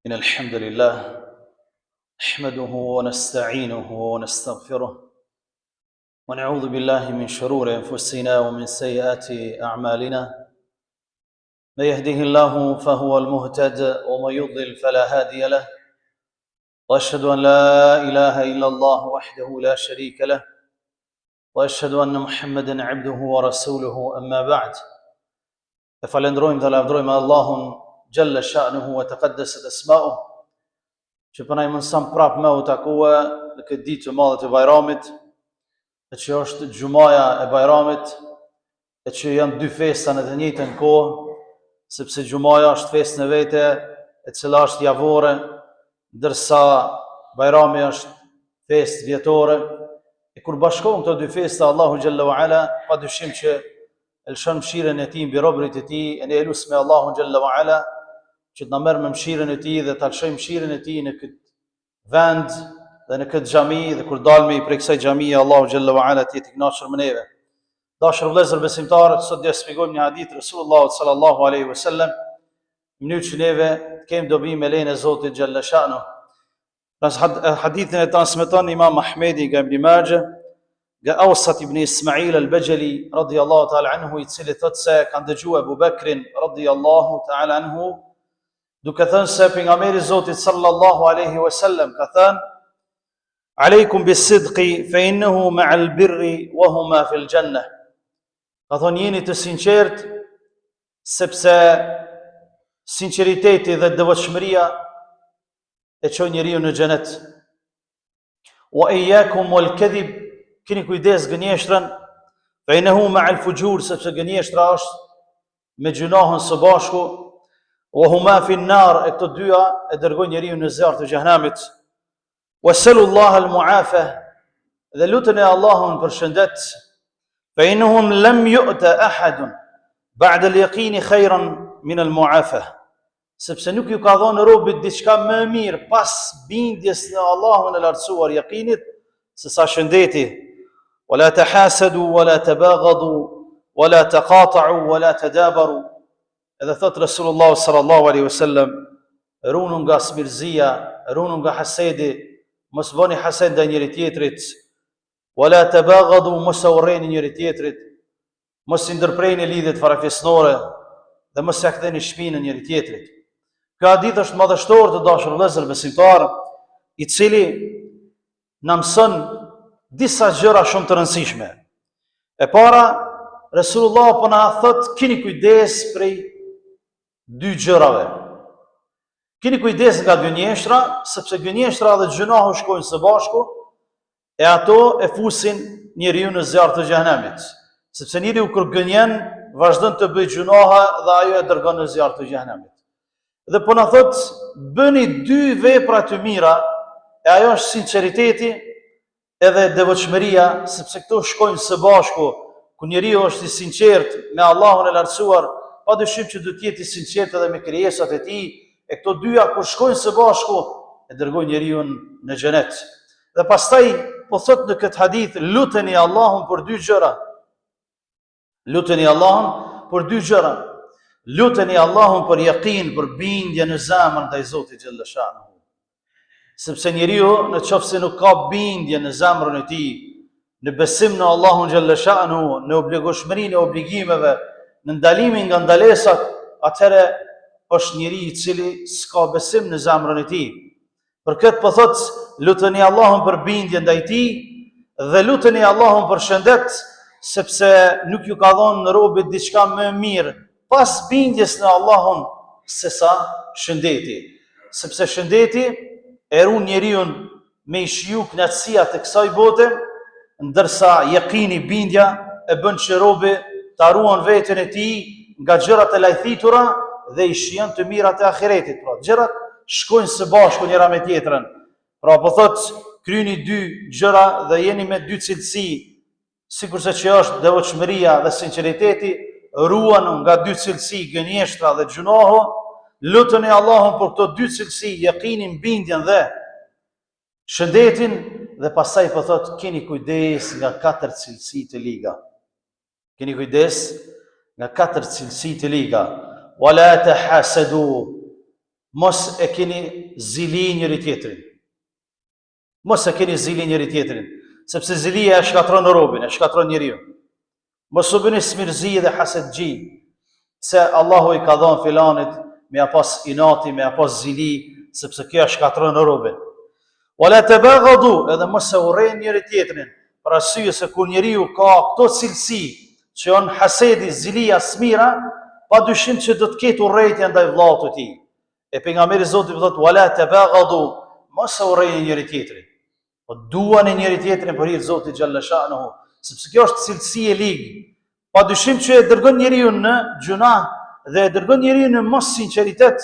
إن الحمد لله نحمده ونستعينه ونستغفره ونعوذ بالله من شرور أنفسنا ومن سيئات أعمالنا. من يهده الله فهو المهتد ومن يضلل فلا هادي له، وأشهد أن لا إله إلا الله وحده لا شريك له، وأشهد أن محمدا عبده ورسوله. أما بعد، فلندرojmë dhe lavdrojmë Allahun Gjelle Sha'nuhu wa taqaddaset asma'uh, që përna i mënësam prap me u takua në këtë ditë të madhe të Bajramit, e që është Gjumaja e Bajramit, e që janë dy festa në të njëjtën kohë, sepse Gjumaja është festë në vete, e cila është javore, ndërsa Bajrami është festë vjetore. E kur bashkohen këto dy festa, Allahu Gjelle wa Ala pa dyshim që elshon mëshirën e tij mbi robërit e tij, e ne elus me Allahun Gjelle wa Ala që të na merr me mëshirën e tij dhe të alshojmë mëshirën e tij në këtë vend dhe në këtë xhami, dhe kur dalmi prej kësaj xhamie, Allahu Gjelle wa Ala të jetë i kënaqur me neve. Dashur vëllezër besimtarë, sot do të shpjegojmë një hadith Resulullah sallallahu alaihi wasallam, në mënyrë që neve të kemi dobi me lejen e Zotit Gjelle Sha'nuh. Hadithin e transmeton Imam Ahmedi nga Ibn Majah, nga Awsat ibn Ismail al-Bajali radiyallahu ta'ala anhu, i cili thot se kanë dëgjuar Abu Bakrin radiyallahu ta'ala anhu duke thënë se pejgamberi Zotit sallallahu alaihi wasallam ka thënë: "Aleikum bis-sidqi fa innahu ma'al birri wa huma fil jannah." Ka thonë jeni të sinqert, sepse sinqeriteti dhe devotshmëria e çon njeriu në xhenet. "Wa iyyakum wal kadhib", keni kujdes gënjeshtrën, fa innahu ma'al fujur, sepse gënjeshtra është me gjunahën së bashku. "Wa huma fi an-nar", e këto dyja e dërgojnë njeriu në zjarr të xhehenamit. "Wasalu Allah al-mu'afa", dhe luteni Allahun për shëndet. "Fa innahum lam yu'ta ahadun ba'da al-yaqin khayran min al-mu'afa", sepse nuk ju ka dhënë robit diçka më mirë pas bindjes në Allahun e lartësuar, yaqinit, se sa shëndeti. "Wala tahasadu wala tabaghadu wala taqata'u wala tadabaru", edhe thot Resulullah sallallahu alaihi wasallam, runu nga smirzia, runu nga hasedi, mos bëni hased ndaj njëri tjetrit. "Wala tabaghadu", mos urreni njëri tjetrit, mos i ndërprerni lidhjet farafisnore dhe mos ia ktheni shpinën njëri tjetrit. Ky hadith është madhështor të dashur vëllezër besimtar, i cili na mëson disa gjëra shumë të rëndësishme. E para, Resulullah po na thot keni kujdes prej dy gjërave. Keni kujdes nga gënjeshtra, sepse gënjeshtra dhe gjunahu shkojnë së bashku, e ato e fusin njeriu në zjarr të xhehenamit. Sepse njeriu kur gënjen, vazhdon të bëjë gjunahe dhe ajo e dërgon në zjarr të xhehenamit. Dhe po na thot bëni dy vepra të mira, e ajo është sinqeriteti edhe devotshmëria, sepse këto shkojnë së bashku. Ku njeriu është i sinqert me Allahun e lartësuar, padyshim që do të jetë i sinqert edhe me krijesat e tij, e këto dyja kur shkojnë së bashku e dërgojnë njeriu në xhenet. Dhe pastaj po thot në këtë hadith, luteni Allahun për dy gjëra. Luteni Allahun për dy gjëra. Luteni Allahun për yaqin, për bindje në zemër ndaj Zotit Gjelle Sha'nuhu. Sepse njeriu në qoftë se nuk ka bindje në zemrën e tij, në besim në Allahun Gjelle Sha'nuhu, në obligueshmërinë e obligimeve, në ndalimin nga ndalesat, atëherë është njeri i cili s'ka besim në zemrën e tij. Për këtë po thot, luteni Allahun për bindje ndaj tij dhe luteni Allahun për shëndet, sepse nuk ju ka dhënë në robit diçka më mirë pas bindjes në Allahun se sa shëndeti. Sepse shëndeti e ruan njeriu me i shiju knatësia të kësaj bote, ndërsa yaqini, bindja, e bën që robi ta ruan veten e tij nga gjërat e lajthitura dhe i shijon të mirat e ahiretit. Pra, gjërat shkojnë së bashku njëra me tjetrën. Pra, po thot, kryeni dy gjëra dhe jeni me dy cilësi, sikurse që është devotshmëria dhe sinqeriteti, ruan nga dy cilësi, gënjeshtra dhe gjunahu. Luteni Allahun për këto dy cilësi, yaqinin, bindjen dhe shëndetin, dhe pastaj po thot keni kujdes nga katër cilësi të liga. Keni kujdes nga katër cilësi të liga. "Wala tahasadu", mos e keni zili njëri tjetrin. Mos e keni zili njëri tjetrin, sepse zilia e shkatron robin, e shkatron njeriu. Mos u bëni smirzi dhe hasedgji, se Allahu i ka dhënë filanit me pas inati, me pas zili, sepse kjo e shkatron robin. Wala tabaghadu, edhe mos e urrejnë njëri tjetrin, për arsye se kur njeriu ka këto cilësi, që janë hasedi, zilia, smira, pa dyshim që do të ketë urrejtje ndaj vllaut të tij. E pejgamberi Zotit thotë wala tabaghadu, mos e urrejnë njëri tjetrin. Po duani njëri tjetrin për hir të Zotit xhalla shanuhu, sepse kjo është cilësi e ligë. Pa dyshim që e dërgon njeriu në gjuna dhe e dërgon njeriu në mos sinqeritet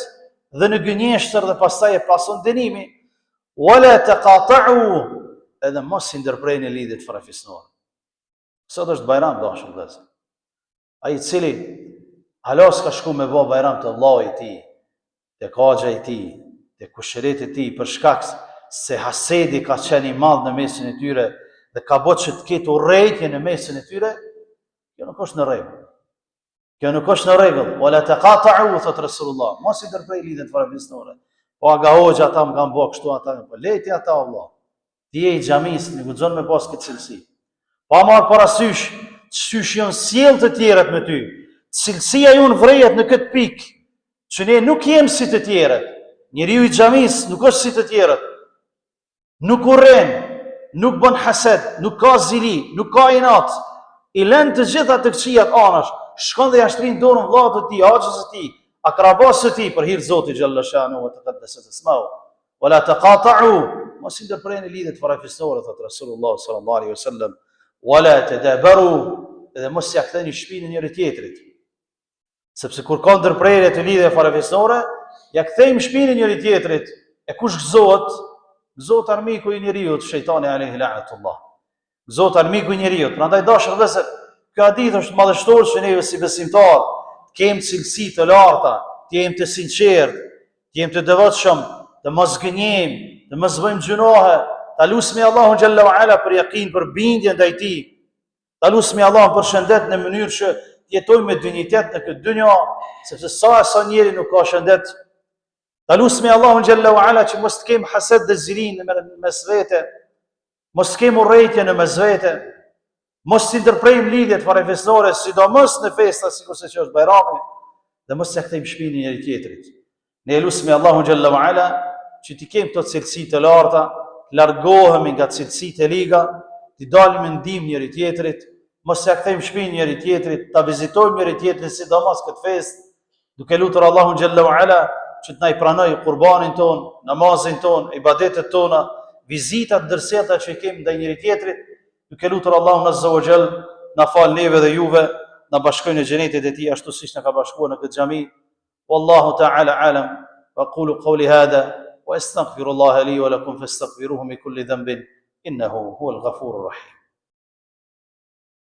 dhe në gënjeshtër dhe pastaj e pason dënimi. Wala taqata'u, edhe mos i ndërprejnë lidhjet farafisnore. Sot është Bajram, dashur vëllezër. Ai i cili halos ka shku me bë Bajram të vllaut i tij, te kaxha i tij, te kushërit e tij, për shkak se hasedi ka qenë i madh në mesin e tyre dhe ka bërë që të ketë urrejtje në mesin e tyre, kjo nuk është në rregull. Kjo nuk është në rregull. Wala taqata'u, thot Rasulullah, mos i ndërprej lidhjet farafisnore. Po aga hoxha ata më kanë bërë kështu, ata po lejti ata Allah. Ti je i xhamis, nuk guxon me pas këtë cilësi. Pa marr parasysh çysh janë sjell të tjerët me ty. Cilësia jonë vrejet në këtë pikë, që ne nuk jemi si të tjerët. Njeriu i xhamis nuk është si të tjerët. Nuk urren, nuk bën hased, nuk ka zili, nuk ka inat. I lën të gjitha të këqijat anash, shkon dhe ja shtrin dorën vllaut të tij, axhës të tij, akrabas të tij për hir të Zotit xhalla shanu wa taqaddasat ismau. Wala taqata'u, mos i ndërprerni lidhjet farafisnore, thot Rasulullah sallallahu alaihi wasallam. Wala tadabaru, edhe mos ja ktheni shpinën njëri tjetrit. Sepse kur ka ndërprerje të lidhjeve farafisnore, ja kthejmë shpinën njëri tjetrit. E kush gëzohet? Gëzohet armiku i njeriu, shejtani alayhi la'natullah. Gëzohet armiku i njeriu. Prandaj dashur vëllezër, ky hadith është madhështor që ne si besimtar kemi cilësi të larta, të jemi të sinqert, të jemi të devotshëm, të mos gënjejmë, të mos bëjmë gjunohe, ta lusmi Allahun xhalla wa ala për yakin, për bindje ndaj tij. Ta lusmi Allahun për shëndet në mënyrë që të jetojmë me dinjitet në këtë dynjë, sepse sa njeri nuk ka shëndet. Ta lusmi Allahun xhalla wa ala që mos të kemi hased dhe zilin në mes vete, mos të kemi urrejtje në mes vete, mos të ndërprejmë lidhjet farafisnore, sidomos në festa sikurse që është Bajrami, dhe mos të kthejmë shpinën njëri tjetrit. Ne lusmi Allahun xhalla wa ala që të kemi këto cilësi të larta, të largohemi nga cilësitë e liga, të dalim në ndihmë njëri tjetrit, mos ja kthejmë shpinën njëri tjetrit, ta vizitojmë njëri tjetrin sidomos këtë festë, duke lutur Allahun xhalla wa ala që të na i pranojë qurbanin ton, namazin ton, ibadetet tona, vizitat ndërseta që kemi ndaj njëri tjetrit, duke lutur Allahun azza wa jall na fal neve dhe juve, na bashkojnë në xhenetin e tij ashtu siç na ka bashkuar në këtë xhami. Wallahu ta'ala alam. Aqulu qawli hadha wa astaghfirullaha li wa lakum fastaghfiruhu min kulli dhanbin innahu huwal ghafurur rahim.